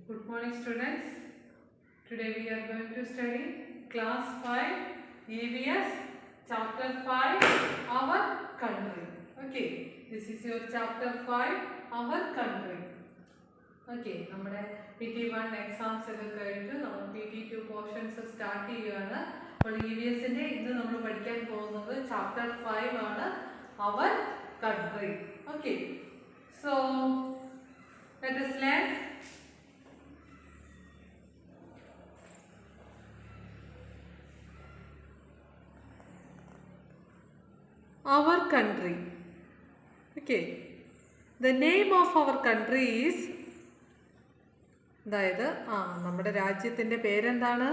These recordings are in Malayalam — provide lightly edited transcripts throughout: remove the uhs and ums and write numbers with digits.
Good morning students. Today we are going to study class 5 EVS chapter 5 our country. Okay, this is your chapter 5 our country. Okay, നമ്മുടെ PT1 എക്സാംസ് ഒക്കെ കഴിഞ്ഞു നമ്മൾ PT2 പോർഷൻസ് സ്റ്റാർട്ട് ചെയ്യുകയാണ്. അപ്പോൾ EVSന്റെ ഇന്ന് നമ്മൾ പഠിക്കാൻ പോകുന്നത് ചാപ്റ്റർ 5 ആണ് our country. Okay, so let us learn. Our country. Okay, the name of our country is അതായത് നമ്മുടെ രാജ്യത്തിൻ്റെ പേരെന്താണ്?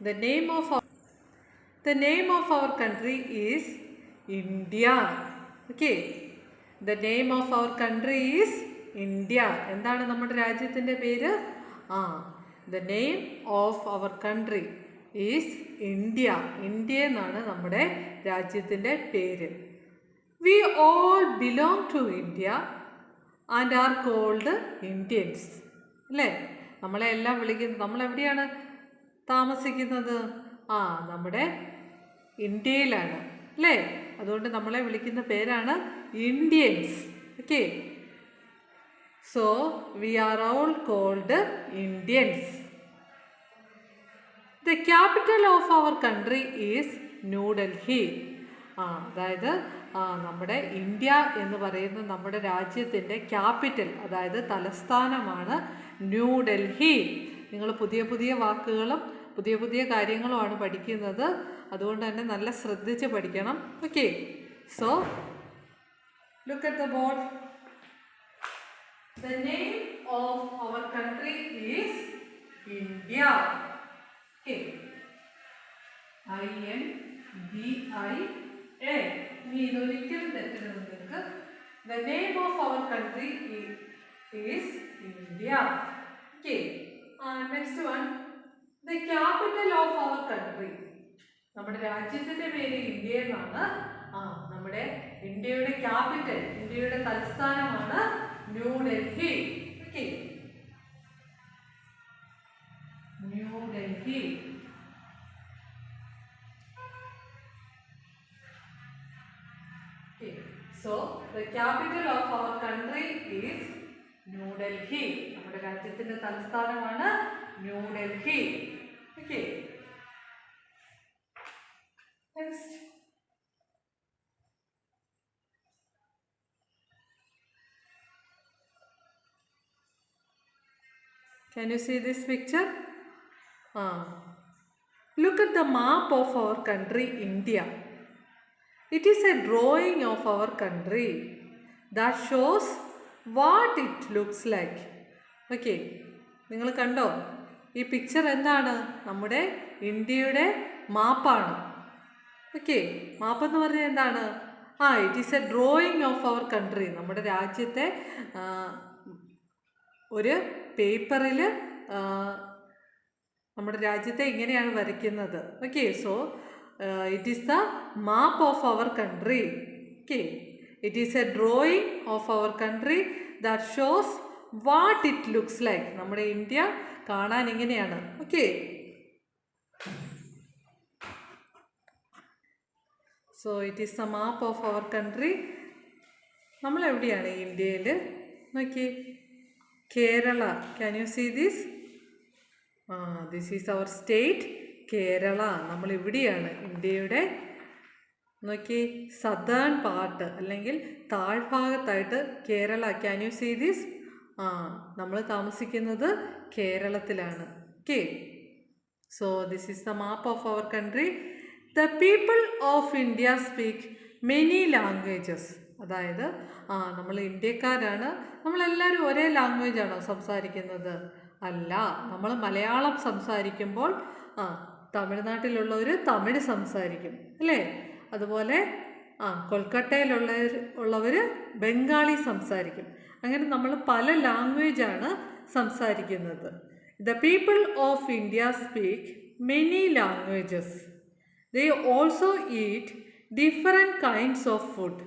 The name of our country is India. Okay, the name of our country is India. എന്താണ് നമ്മുടെ രാജ്യത്തിൻ്റെ പേര്? The name of our country is India. India എന്നാണ് നമ്മുടെ രാജ്യത്തിൻ്റെ പേര്. We all belong to India and are called Indians. അല്ലേ? നമ്മളെ എല്ലാം വിളിക്കുന്നത്, നമ്മളെവിടെയാണ് താമസിക്കുന്നത്? നമ്മുടെ ഇന്ത്യയിലാണ് അല്ലേ? അതുകൊണ്ട് നമ്മളെ വിളിക്കുന്ന പേരാണ് Indians. Okay, so we are all called Indians. The capital of our country is New Delhi. അതായത് നമ്മുടെ ഇന്ത്യ എന്ന് പറയുന്ന നമ്മുടെ രാജ്യത്തിൻ്റെ ക്യാപിറ്റൽ, അതായത് തലസ്ഥാനമാണ് ന്യൂ ഡൽഹി. നിങ്ങൾ പുതിയ പുതിയ വാക്കുകളും പുതിയ പുതിയ കാര്യങ്ങളുമാണ് പഠിക്കുന്നത്, അതുകൊണ്ട് തന്നെ നല്ല ശ്രദ്ധിച്ച് പഠിക്കണം. Okay, so look at the board. The name of our country is India. Okay, I-N-D-I-A. ഇനി ഇതൊരിക്കലും തെറ്റരുത് നിങ്ങൾക്ക്. The name of our country is India. Okay, next one. The capital of our country. നമ്മുടെ രാജ്യത്തിൻ്റെ പേര് ഇന്ത്യ എന്നാണ്. നമ്മുടെ ഇന്ത്യയുടെ ക്യാപിറ്റൽ, ഇന്ത്യയുടെ തലസ്ഥാനമാണ് new Delhi. Okay, New Delhi. Okay, so the capital of our country is New Delhi. നമ്മുടെ രാജ്യത്തിന്റെ തലസ്ഥാനമാണ് new Delhi. Okay, next. Can you see this picture? Look at the map of our country, India. It is a drawing of our country that shows what it looks like. Okay, നിങ്ങൾ കണ്ടോ? ഈ പിക്ചർ എന്താണ്? നമ്മുടെ ഇന്ത്യയുടെ മാപ്പാണ്. ഓക്കെ, മാപ്പ് എന്ന് പറഞ്ഞാൽ എന്താണ്? It is a drawing of our country. നമ്മുടെ രാജ്യത്തെ ഒരു പേപ്പറിൽ നമ്മുടെ രാജ്യത്തെ ഇങ്ങനെയാണ് വരയ്ക്കുന്നത്. Okay, so it is the map of our country. Okay, it is a drawing of our country that shows what it looks like. നമ്മുടെ ഇന്ത്യ കാണാൻ ഇങ്ങനെയാണ്. Okay, so it is the map of our country. നമ്മളെവിടെയാണ് ഇന്ത്യയിൽ? നോക്കി, Kerala. Can you see this? This is our state Kerala. നമ്മളിവിടെയാണ് ഇന്ത്യയുടെ. നോക്കി, സദേൺ പാർട്ട് അല്ലെങ്കിൽ താഴ്ഭാഗത്തായിട്ട് Kerala. Can you see this? നമ്മൾ താമസിക്കുന്നത് കേരളത്തിലാണ്. Okay, so this is the map of our country. The people of India speak many languages. അതായത് നമ്മൾ ഇന്ത്യക്കാരാണ്. നമ്മളെല്ലാവരും ഒരേ ലാംഗ്വേജാണോ സംസാരിക്കുന്നത്? അല്ല. നമ്മൾ മലയാളം സംസാരിക്കുമ്പോൾ തമിഴ്നാട്ടിലുള്ളവർ തമിഴ് സംസാരിക്കും അല്ലേ? അതുപോലെ കൊൽക്കട്ടയിലുള്ളവർ ബംഗാളി സംസാരിക്കും. അങ്ങനെ നമ്മൾ പല ലാംഗ്വേജാണ് സംസാരിക്കുന്നത്. The people of India speak many languages. They also eat different kinds of food.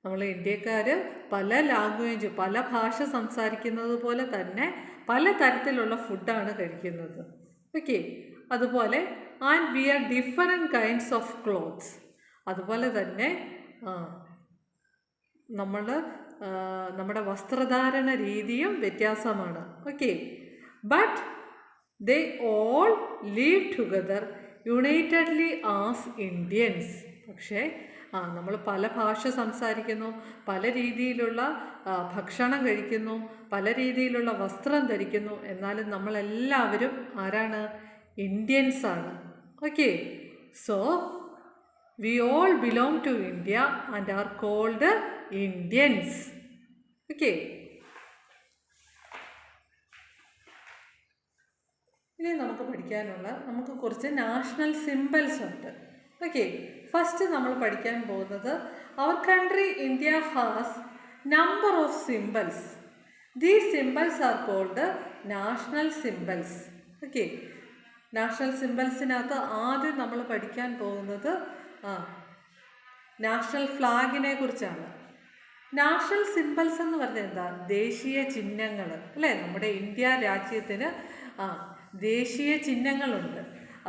നമ്മൾ ഇന്ത്യക്കാർ പല ലാംഗ്വേജ്, പല ഭാഷ സംസാരിക്കുന്നത് പോലെ തന്നെ പല തരത്തിലുള്ള ഫുഡാണ് കഴിക്കുന്നത്. ഓക്കെ, അതുപോലെ and wear different kinds of clothes. അതുപോലെ തന്നെ നമ്മുടെ വസ്ത്രധാരണ രീതിയും വ്യത്യാസമാണ്. Okay, but they all live together unitedly as Indians. പക്ഷേ നമ്മൾ പല ഭാഷ സംസാരിക്കുന്നു, പല രീതിയിലുള്ള ഭക്ഷണം കഴിക്കുന്നു, പല രീതിയിലുള്ള വസ്ത്രം ധരിക്കുന്നു, എന്നാലും നമ്മളെല്ലാവരും ആരാണ്? ഇന്ത്യൻസ് ആണ്. Okay, so we all belong to India and are called Indians. Okay, ഇനി നമുക്ക് കുറച്ച് നാഷണൽ സിംബൽസ് ഉണ്ട്. ഓക്കെ, ഫസ്റ്റ് നമ്മൾ പഠിക്കാൻ പോകുന്നത് our country India has number of symbols. These symbols are called national symbols. Okay, national സിംബൽസിനകത്ത് ആദ്യം നമ്മൾ പഠിക്കാൻ പോകുന്നത് നാഷണൽ ഫ്ലാഗിനെ കുറിച്ചാണ്. നാഷണൽ സിംബൽസ് എന്ന് പറഞ്ഞാൽ എന്താ? ദേശീയ ചിഹ്നങ്ങൾ അല്ലേ? നമ്മുടെ ഇന്ത്യ രാജ്യത്തിന് ദേശീയ ചിഹ്നങ്ങളുണ്ട്.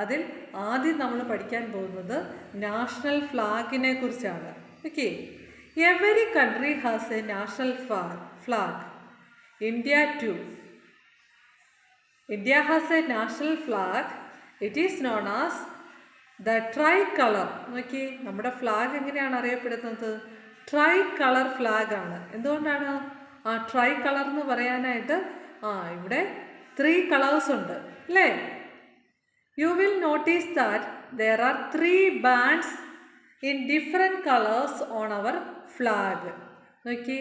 അതിൽ ആദ്യം നമ്മൾ പഠിക്കാൻ പോകുന്നത് നാഷണൽ ഫ്ലാഗിനെ കുറിച്ചാണ്. Okay, every country has a national flag. India too. India has a national flag. It is known as the tricolour. നോക്കി, നമ്മുടെ ഫ്ലാഗ് എങ്ങനെയാണ് അറിയപ്പെടുന്നത്? ട്രൈ കളർ ഫ്ലാഗ് ആണ്. എന്തുകൊണ്ടാണ് ട്രൈ കളർ എന്ന് പറയാനായിട്ട്? ഇവിടെ 3 കളേഴ്സ് ഉണ്ട് അല്ലേ? You will notice that there are 3 bands in different colors on our flag. നോക്കി,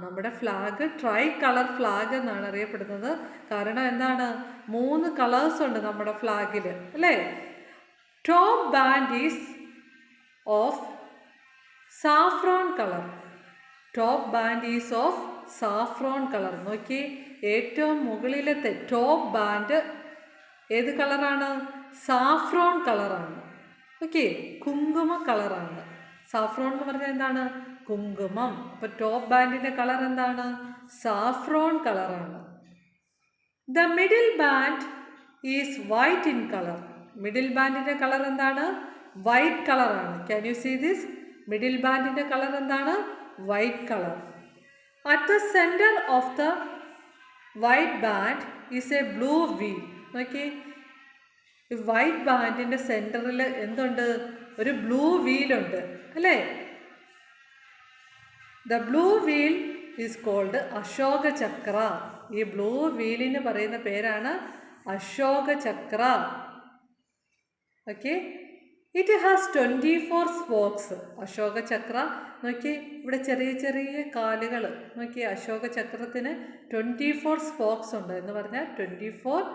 നമ്മുടെ ഫ്ലാഗ് ട്രൈ കളർ ഫ്ലാഗ് എന്നാണ് അറിയപ്പെടുന്നത്. കാരണം എന്താണ്? 3 കളേഴ്സ് ഉണ്ട് നമ്മുടെ ഫ്ലാഗിൽ അല്ലേ? Top band is of saffron colour. Top band is of saffron colour. നോക്കി, ഏറ്റവും മുകളിലത്തെ ടോപ്പ് ബാൻഡ് ഏത് കളറാണ്? സാഫ്രോൺ കളറാണ്. ഓക്കെ, കുങ്കുമ കളറാണ്. സാഫ്രോൺ എന്ന് പറഞ്ഞാൽ എന്താണ്? കുങ്കുമം. അപ്പോൾ ടോപ്പ് ബാൻഡിൻ്റെ കളർ എന്താണ്? സാഫ്രോൺ കളറാണ്. The middle band is white in colour. Middle ബാൻഡിൻ്റെ കളർ എന്താണ്? വൈറ്റ് കളറാണ്. Can you see this? Middle ബാൻഡിൻ്റെ കളർ എന്താണ്? White colour. At the centre of the white band is a blue wheel. നോക്കി, ഈ വൈറ്റ് ബാൻഡിൻ്റെ സെൻറ്ററിൽ എന്തുണ്ട്? ഒരു ബ്ലൂ വീലുണ്ട് അല്ലേ? The blue wheel is called Ashoka Chakra. ഈ ബ്ലൂ വീലിന് പറയുന്ന പേരാണ് Ashoka Chakra. Okay, it has 24 spokes. Ashoka Chakra നോക്കി, ഇവിടെ ചെറിയ ചെറിയ കാലുകൾ. നോക്കി, അശോക ചക്രത്തിന് 24 സ്പോക്സ് ഉണ്ട് എന്ന് പറഞ്ഞാൽ 24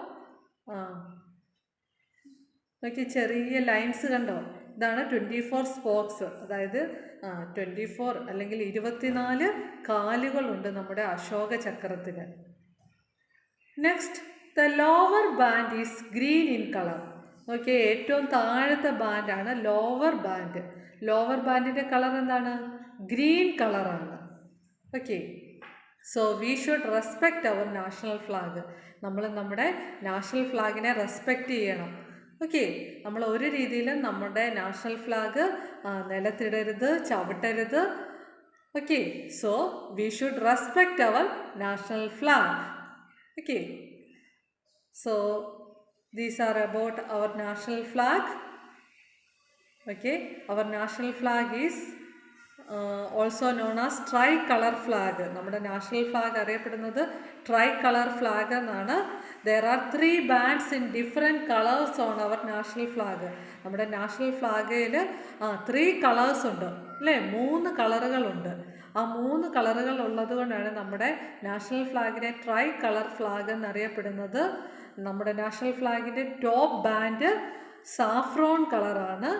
നോക്കി ചെറിയ ലൈൻസ് കണ്ടോ? ഇതാണ് 24 സ്പോക്സ്. അതായത് 24 അല്ലെങ്കിൽ 24 കാലുകളുണ്ട് നമ്മുടെ അശോക ചക്രത്തിന്. Next, the lower band is green in colour. നോക്കി, ഏറ്റവും താഴത്തെ ബാൻഡാണ് ലോവർ ബാൻഡ്. ലോവർ ബാൻഡിൻ്റെ കളർ എന്താണ്? ഗ്രീൻ കളറാണ്. Okay, so we should respect our national flag. നമ്മൾ നമ്മുടെ നാഷണൽ ഫ്ലാഗിനെ റെസ്പെക്റ്റ് ചെയ്യണം. ഓക്കെ, നമ്മൾ ഒരു രീതിയിലും നമ്മുടെ നാഷണൽ ഫ്ലാഗ് നിലത്തിടരുത്, ചവിട്ടരുത്. Okay, so we should respect our national flag. Okay, so these are about our national flag. Okay, our national flag is also known as tri-color flag. നമ്മുടെ നാഷണൽ ഫ്ലാഗ് അറിയപ്പെടുന്നത് tri-color flag എന്നാണ്. There are 3 bands in different colors on our national flag. നമ്മുടെ നാഷണൽ ഫ്ലാഗിൽ 3 കളേഴ്സ് ഉണ്ട് അല്ലേ? 3 കളറുകളുണ്ട്. ആ 3 കളറുകൾ ഉള്ളത് കൊണ്ടാണ് നമ്മുടെ നാഷണൽ ഫ്ലാഗിനെ tri-color flag എന്നറിയപ്പെടുന്നത്. നമ്മുടെ നാഷണൽ ഫ്ലാഗിൻ്റെ ടോപ്പ് ബാൻഡ് സാഫ്രോൺ കളറാണ്.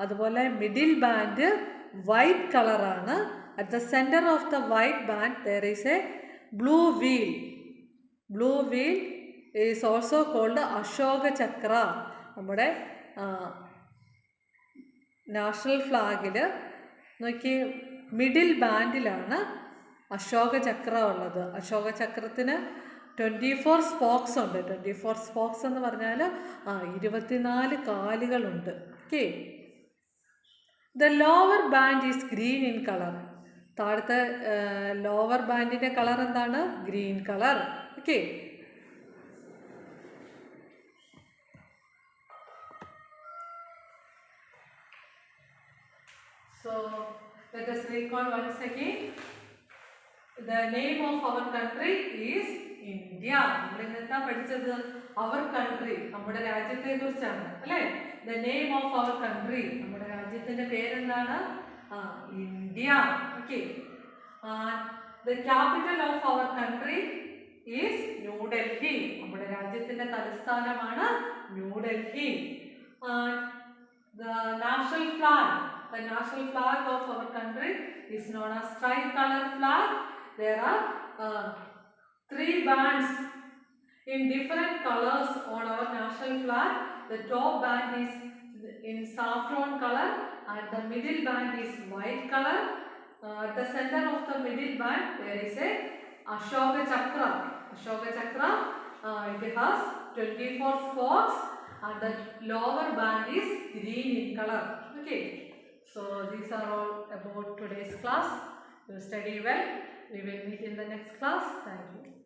അതുപോലെ മിഡിൽ ബാൻഡ് വൈറ്റ് കളറാണ്. At the centre of the white band there is a blue wheel. Blue wheel is also called Ashoka Chakra. നമ്മുടെ നാഷണൽ ഫ്ലാഗിൽ നോക്കി മിഡിൽ ബാൻഡിലാണ് അശോക ചക്രം ഉള്ളത്. അശോക ചക്രത്തിന് 24 സ്പോക്സ് ഉണ്ട്. 24 സ്പോക്സ് എന്ന് പറഞ്ഞാൽ 24 കാലുകളുണ്ട്. Okay. The lower band is green in colour. താഴത്തെ ലോവർ ബാൻഡിൻ്റെ കളർ എന്താണ്? Green colour. Okay. So let us recall once again. The name of our country is India. നമ്മൾ എന്താ പഠിച്ചത്? Our country, നമ്മുടെ രാജ്യത്തെ കുറിച്ചാണ് അല്ലേ? The name of our country, നമ്മുടെ രാജ്യത്തിന്റെ പേരെന്താണ്? India. Okay. The capital of our country is New Delhi. നമ്മുടെ രാജ്യത്തിന്റെ തലസ്ഥാനമാണ് new Delhi. The national flag. The national flag of our country is known as tricolor flag. There are 3 bands in different colors on our national flag. The top band is in saffron color and the middle band is white color. At the center of the middle band there is a Ashoka Chakra. Ashoka Chakra, it has 24 spokes and the lower band is green in color. Okay. So these are all about today's class. You study well. We will meet in the next class. Thank you.